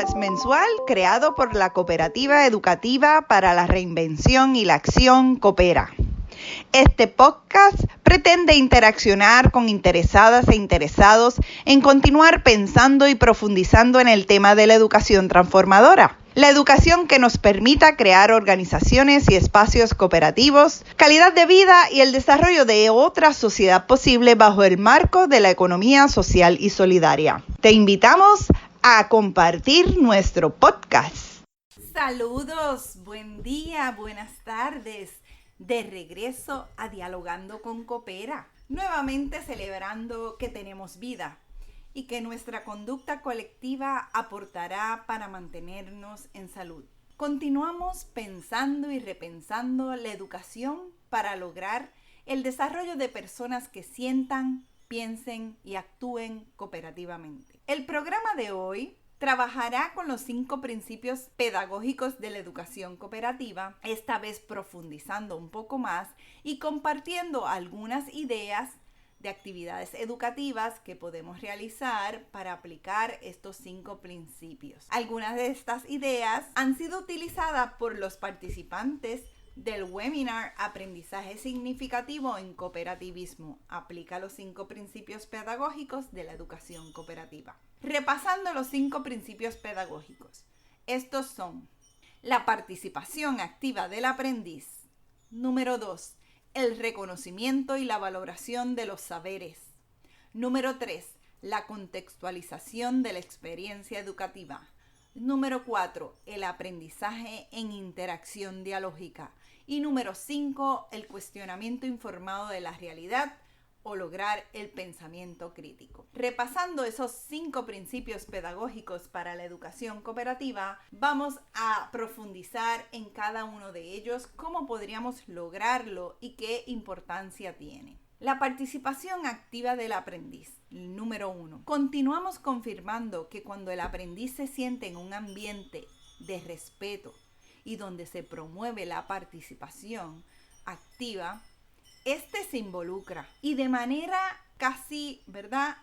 podcast mensual creado por la Cooperativa Educativa para la Reinvención y la Acción Coopera. Este podcast pretende interaccionar con interesadas e interesados en continuar pensando y profundizando en el tema de la educación transformadora. La educación que nos permita crear organizaciones y espacios cooperativos, calidad de vida y el desarrollo de otra sociedad posible bajo el marco de la economía social y solidaria. Te invitamos a compartir nuestro podcast. Saludos, buen día, buenas tardes. De regreso a Dialogando con Coopera, nuevamente celebrando que tenemos vida y que nuestra conducta colectiva aportará para mantenernos en salud. Continuamos pensando y repensando la educación para lograr el desarrollo de personas que sientan, piensen y actúen cooperativamente. El programa de hoy trabajará con los 5 principios pedagógicos de la educación cooperativa, esta vez profundizando un poco más y compartiendo algunas ideas de actividades educativas que podemos realizar para aplicar estos 5 principios. Algunas de estas ideas han sido utilizadas por los participantes del webinar Aprendizaje Significativo en Cooperativismo. Aplica los 5 principios pedagógicos de la educación cooperativa. Repasando los 5 principios pedagógicos. Estos son: la participación activa del aprendiz. Número 2. El reconocimiento y la valoración de los saberes. Número 3. La contextualización de la experiencia educativa. Número 4. El aprendizaje en interacción dialógica. Y número 5. El cuestionamiento informado de la realidad o lograr el pensamiento crítico. Repasando esos 5 principios pedagógicos para la educación cooperativa, vamos a profundizar en cada uno de ellos, cómo podríamos lograrlo y qué importancia tiene. La participación activa del aprendiz. Número 1. Continuamos confirmando que cuando el aprendiz se siente en un ambiente de respeto y donde se promueve la participación activa, este se involucra y de manera casi,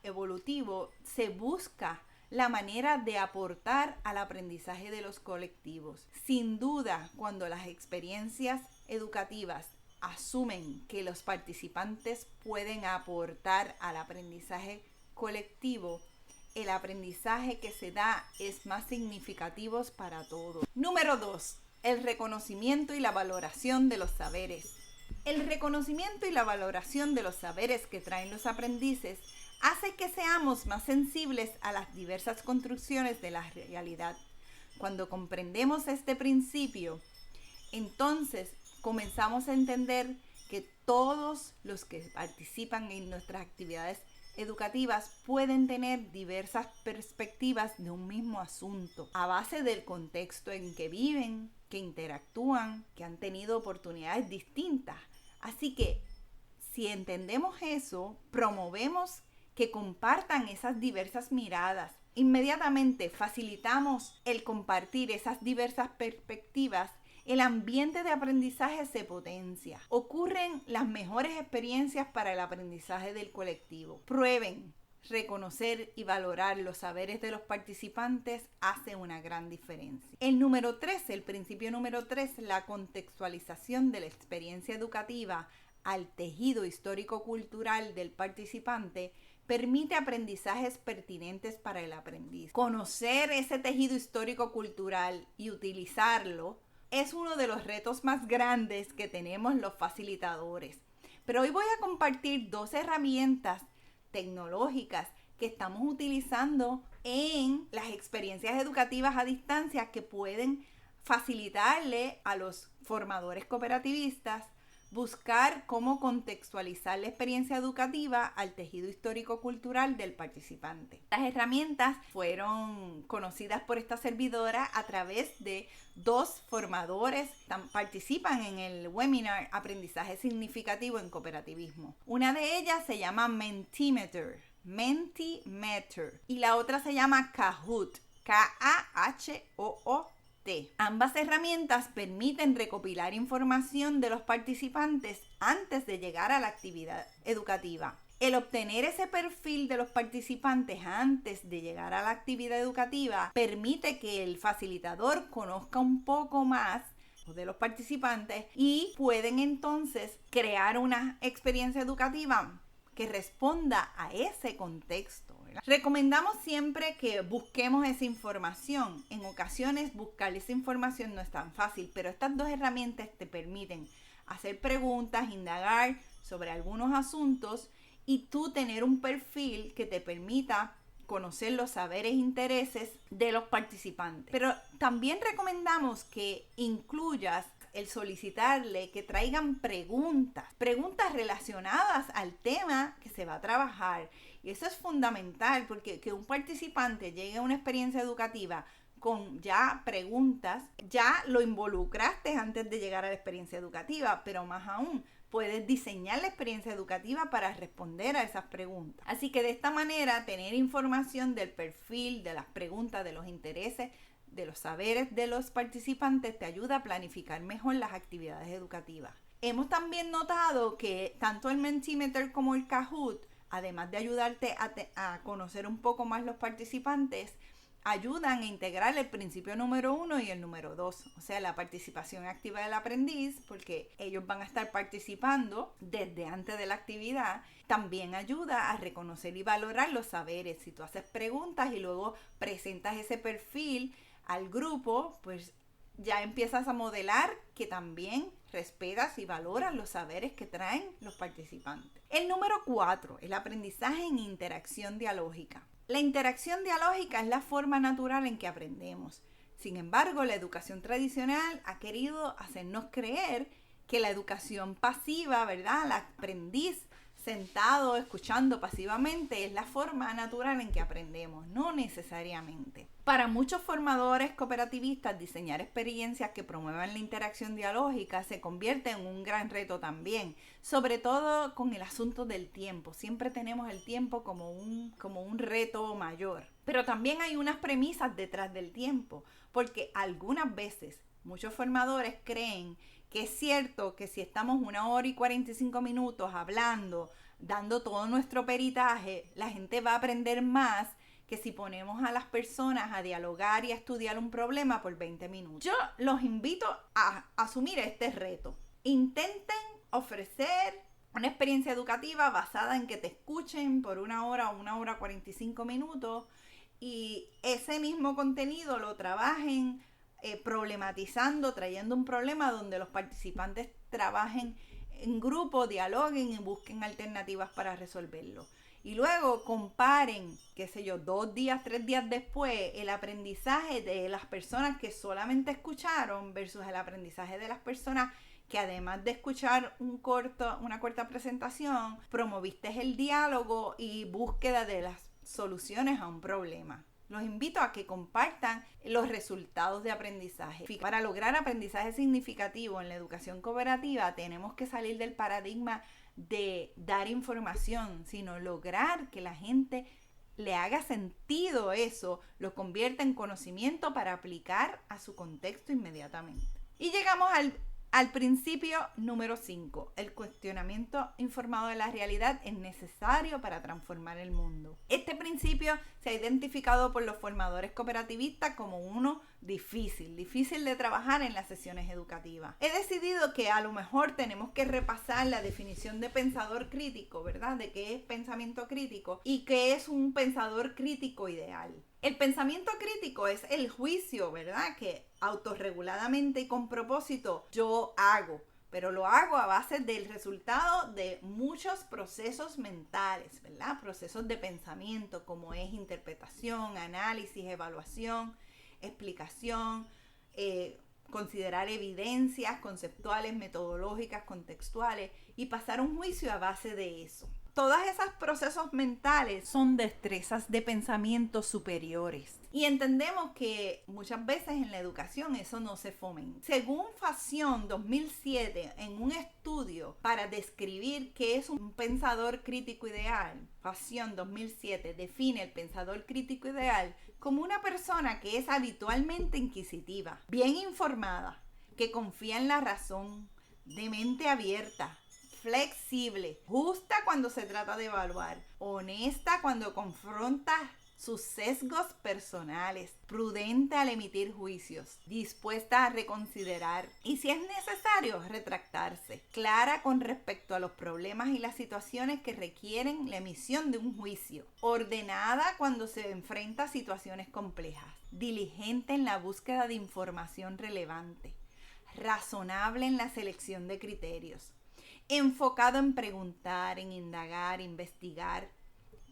evolutivo, se busca la manera de aportar al aprendizaje de los colectivos. Sin duda, cuando las experiencias educativas asumen que los participantes pueden aportar al aprendizaje colectivo, el aprendizaje que se da es más significativo para todos. Número 2. El reconocimiento y la valoración de los saberes. El reconocimiento y la valoración de los saberes que traen los aprendices hace que seamos más sensibles a las diversas construcciones de la realidad. Cuando comprendemos este principio, entonces comenzamos a entender que todos los que participan en nuestras actividades educativas pueden tener diversas perspectivas de un mismo asunto a base del contexto en que viven, que interactúan, que han tenido oportunidades distintas. Así que si entendemos eso, promovemos que compartan esas diversas miradas. Inmediatamente facilitamos el compartir esas diversas perspectivas. El ambiente de aprendizaje se potencia. Ocurren las mejores experiencias para el aprendizaje del colectivo. Prueben. Reconocer y valorar los saberes de los participantes hace una gran diferencia. El principio número 3, la contextualización de la experiencia educativa al tejido histórico-cultural del participante permite aprendizajes pertinentes para el aprendiz. Conocer ese tejido histórico-cultural y utilizarlo es uno de los retos más grandes que tenemos los facilitadores. Pero hoy voy a compartir 2 herramientas tecnológicas que estamos utilizando en las experiencias educativas a distancia que pueden facilitarle a los formadores cooperativistas buscar cómo contextualizar la experiencia educativa al tejido histórico-cultural del participante. Las herramientas fueron conocidas por esta servidora a través de 2 formadores que participan en el webinar Aprendizaje Significativo en Cooperativismo. Una de ellas se llama Mentimeter, y la otra se llama Kahoot, Kahoot. Ambas herramientas permiten recopilar información de los participantes antes de llegar a la actividad educativa El obtener ese perfil de los participantes antes de llegar a la actividad educativa permite que el facilitador conozca un poco más de los participantes y pueden entonces crear una experiencia educativa que responda a ese contexto, ¿verdad? Recomendamos siempre que busquemos esa información. En ocasiones buscar esa información no es tan fácil, pero estas dos herramientas te permiten hacer preguntas, indagar sobre algunos asuntos y tú tener un perfil que te permita conocer los saberes e intereses de los participantes. Pero también recomendamos que incluyas el solicitarle que traigan preguntas relacionadas al tema que se va a trabajar. Y eso es fundamental porque que un participante llegue a una experiencia educativa con ya preguntas, ya lo involucraste antes de llegar a la experiencia educativa, pero más aún, puedes diseñar la experiencia educativa para responder a esas preguntas. Así que de esta manera, tener información del perfil, de las preguntas, de los intereses, de los saberes de los participantes te ayuda a planificar mejor las actividades educativas. Hemos también notado que tanto el Mentimeter como el Kahoot, además de ayudarte a conocer un poco más los participantes, ayudan a integrar el principio número 1 y el número 2, o sea, la participación activa del aprendiz, porque ellos van a estar participando desde antes de la actividad. También ayuda a reconocer y valorar los saberes. Si tú haces preguntas y luego presentas ese perfil al grupo, pues ya empiezas a modelar que también respetas y valoras los saberes que traen los participantes. El número 4, el aprendizaje en interacción dialógica. La interacción dialógica es la forma natural en que aprendemos. Sin embargo, la educación tradicional ha querido hacernos creer que la educación pasiva, ¿verdad? El aprendiz sentado, escuchando pasivamente, es la forma natural en que aprendemos, no necesariamente. Para muchos formadores cooperativistas, diseñar experiencias que promuevan la interacción dialógica se convierte en un gran reto también, sobre todo con el asunto del tiempo. Siempre tenemos el tiempo como un reto mayor. Pero también hay unas premisas detrás del tiempo, porque algunas veces muchos formadores creen que es cierto que si estamos 1 hora y 45 minutos hablando, dando todo nuestro peritaje, la gente va a aprender más que si ponemos a las personas a dialogar y a estudiar un problema por 20 minutos. Yo los invito a asumir este reto. Intenten ofrecer una experiencia educativa basada en que te escuchen por 1 hora o 1 hora 45 minutos y ese mismo contenido lo trabajen problematizando, trayendo un problema donde los participantes trabajen en grupo, dialoguen y busquen alternativas para resolverlo. Y luego comparen, 2 días, 3 días después, el aprendizaje de las personas que solamente escucharon versus el aprendizaje de las personas que además de escuchar una corta presentación, promoviste el diálogo y búsqueda de las soluciones a un problema. Los invito a que compartan los resultados de aprendizaje. Para lograr aprendizaje significativo en la educación cooperativa, tenemos que salir del paradigma de dar información, sino lograr que la gente le haga sentido eso, lo convierta en conocimiento para aplicar a su contexto inmediatamente. Y llegamos al principio número 5. El cuestionamiento informado de la realidad es necesario para transformar el mundo. Este principio se ha identificado por los formadores cooperativistas como uno difícil de trabajar en las sesiones educativas. He decidido que a lo mejor tenemos que repasar la definición de pensador crítico, ¿verdad? De qué es pensamiento crítico y qué es un pensador crítico ideal. El pensamiento crítico es el juicio, ¿verdad? Que autorreguladamente y con propósito yo hago, pero lo hago a base del resultado de muchos procesos mentales, ¿verdad? Procesos de pensamiento como es interpretación, análisis, evaluación, explicación, considerar evidencias conceptuales, metodológicas, contextuales y pasar un juicio a base de eso. Todos esos procesos mentales son destrezas de pensamiento superiores. Y entendemos que muchas veces en la educación eso no se fomenta. Según Fashion 2007, en un estudio para describir qué es un pensador crítico ideal, Fashion 2007 define el pensador crítico ideal como una persona que es habitualmente inquisitiva, bien informada, que confía en la razón, de mente abierta, flexible, justa cuando se trata de evaluar, honesta cuando confronta sus sesgos personales, prudente al emitir juicios, dispuesta a reconsiderar y, si es necesario, retractarse, clara con respecto a los problemas y las situaciones que requieren la emisión de un juicio, ordenada cuando se enfrenta a situaciones complejas, diligente en la búsqueda de información relevante, razonable en la selección de criterios, enfocado en preguntar, en indagar, investigar,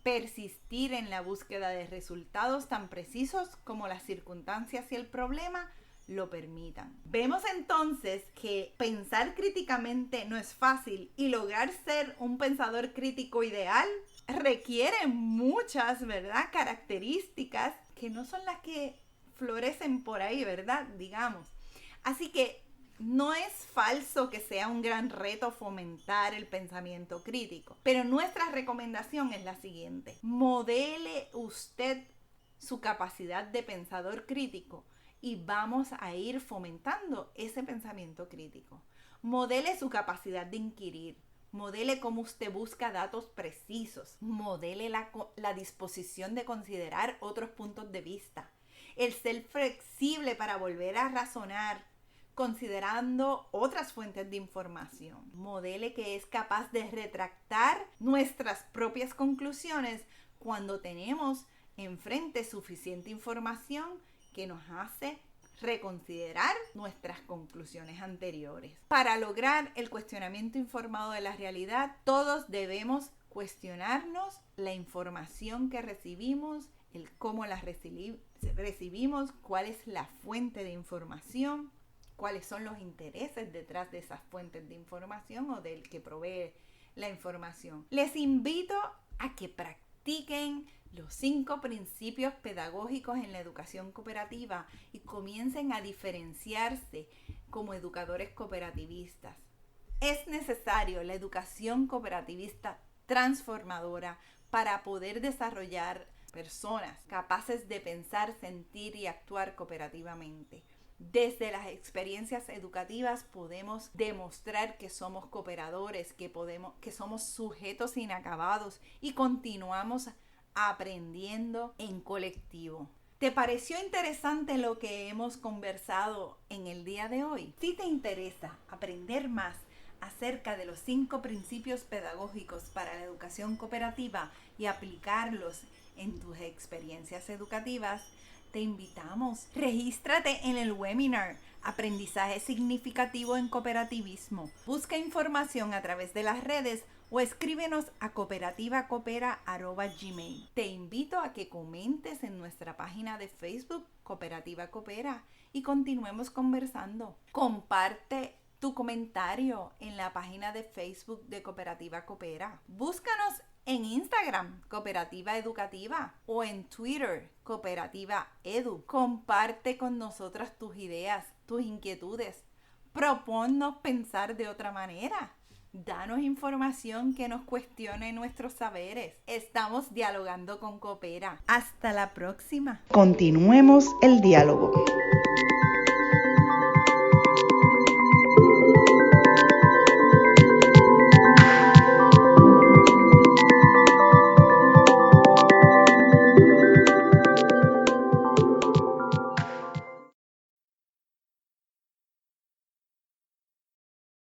persistir en la búsqueda de resultados tan precisos como las circunstancias y el problema lo permitan. Vemos entonces que pensar críticamente no es fácil y lograr ser un pensador crítico ideal requiere muchas, ¿verdad?, características que no son las que florecen por ahí, ¿verdad?, digamos. Así que no es falso que sea un gran reto fomentar el pensamiento crítico, pero nuestra recomendación es la siguiente: modele usted su capacidad de pensador crítico y vamos a ir fomentando ese pensamiento crítico. Modele su capacidad de inquirir, modele cómo usted busca datos precisos, modele la disposición de considerar otros puntos de vista, el ser flexible para volver a razonar, considerando otras fuentes de información. Modele que es capaz de retractar nuestras propias conclusiones cuando tenemos enfrente suficiente información que nos hace reconsiderar nuestras conclusiones anteriores. Para lograr el cuestionamiento informado de la realidad, todos debemos cuestionarnos la información que recibimos, el cómo la recibimos, cuál es la fuente de información, cuáles son los intereses detrás de esas fuentes de información o del que provee la información. Les invito a que practiquen los 5 principios pedagógicos en la educación cooperativa y comiencen a diferenciarse como educadores cooperativistas. Es necesario la educación cooperativista transformadora para poder desarrollar personas capaces de pensar, sentir y actuar cooperativamente. Desde las experiencias educativas podemos demostrar que somos cooperadores, que somos sujetos inacabados y continuamos aprendiendo en colectivo. ¿Te pareció interesante lo que hemos conversado en el día de hoy? Si te interesa aprender más acerca de los 5 principios pedagógicos para la educación cooperativa y aplicarlos en tus experiencias educativas, te invitamos. Regístrate en el webinar Aprendizaje Significativo en Cooperativismo. Busca información a través de las redes o escríbenos a cooperativacopera@gmail.com. Te invito a que comentes en nuestra página de Facebook Cooperativa Coopera y continuemos conversando. Comparte tu comentario en la página de Facebook de Cooperativa Coopera. Búscanos en Instagram, Cooperativa Educativa, o en Twitter, Cooperativa Edu. Comparte con nosotras tus ideas, tus inquietudes. Proponnos pensar de otra manera. Danos información que nos cuestione nuestros saberes. Estamos dialogando con Coopera. Hasta la próxima. Continuemos el diálogo.